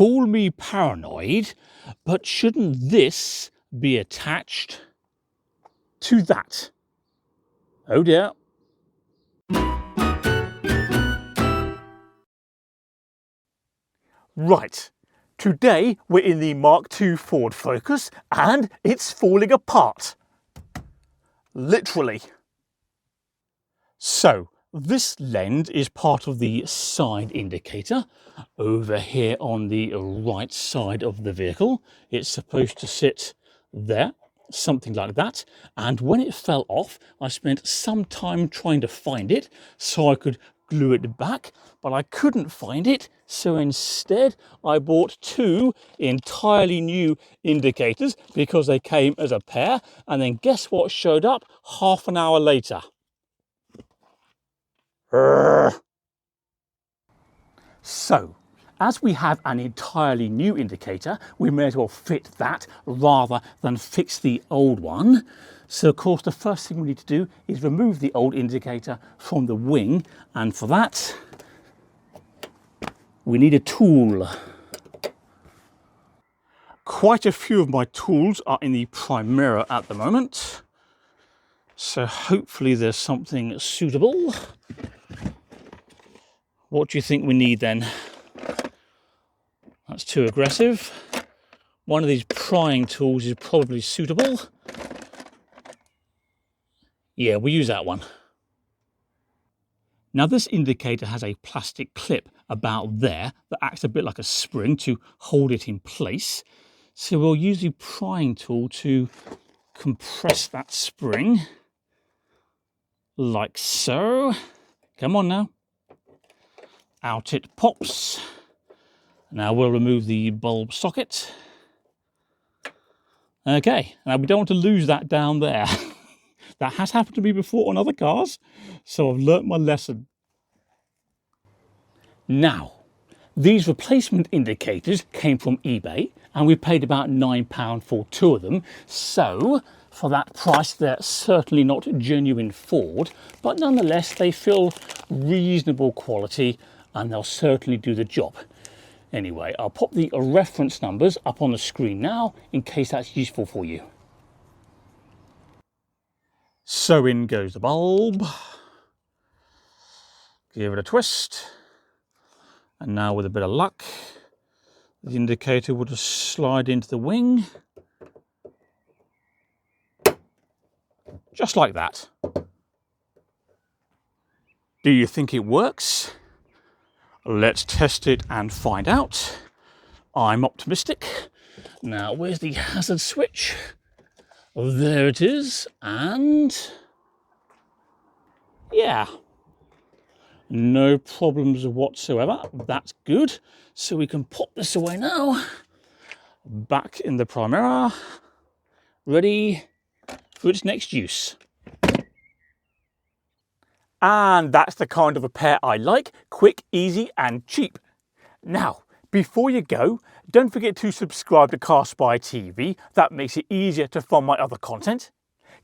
Call me paranoid, but shouldn't this be attached to that? Oh dear. Right, today we're in the Mark II Ford Focus and it's falling apart. Literally. So, this lens is part of the side indicator over here on the right side of the vehicle. It's supposed to sit there, something like that. And when it fell off, I spent some time trying to find it so I could glue it back, but I couldn't find it. So instead, I bought two entirely new indicators because they came as a pair. And then guess what showed up half an hour later? So, as we have an entirely new indicator, we may as well fit that rather than fix the old one. So, of course, the first thing we need to do is remove the old indicator from the wing, and for that, we need a tool. Quite a few of my tools are in the Primera at the moment, so hopefully there's something suitable. What do you think we need then? That's too aggressive. One of these prying tools is probably suitable. Yeah, we'll use that one. Now this indicator has a plastic clip about there that acts a bit like a spring to hold it in place. So we'll use the prying tool to compress that spring, like so. Come on now. Out it pops. Now we'll remove the bulb socket. Okay, now we don't want to lose that down there. That has happened to me before on other cars, so I've learnt my lesson. Now, these replacement indicators came from eBay and we paid about £9 for two of them. So for that price, they're certainly not genuine Ford, but nonetheless, they feel reasonable quality and they'll certainly do the job. Anyway, I'll pop the reference numbers up on the screen now in case that's useful for you. So in goes the bulb. Give it a twist. And now with a bit of luck, the indicator will just slide into the wing. Just like that. Do you think it works? Let's test it and find out. I'm optimistic. Now, where's the hazard switch? Oh, there it is. And yeah, no problems whatsoever. That's good. So we can pop this away now. Back in the Primera. Ready for its next use. And that's the kind of a pair I like. Quick, easy and cheap. Now, before you go, don't forget to subscribe to CarSpyTV. That makes it easier to find my other content.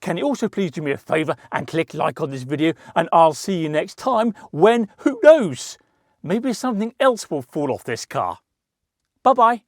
Can you also please do me a favour and click like on this video, and I'll see you next time when, who knows, maybe something else will fall off this car. Bye-bye.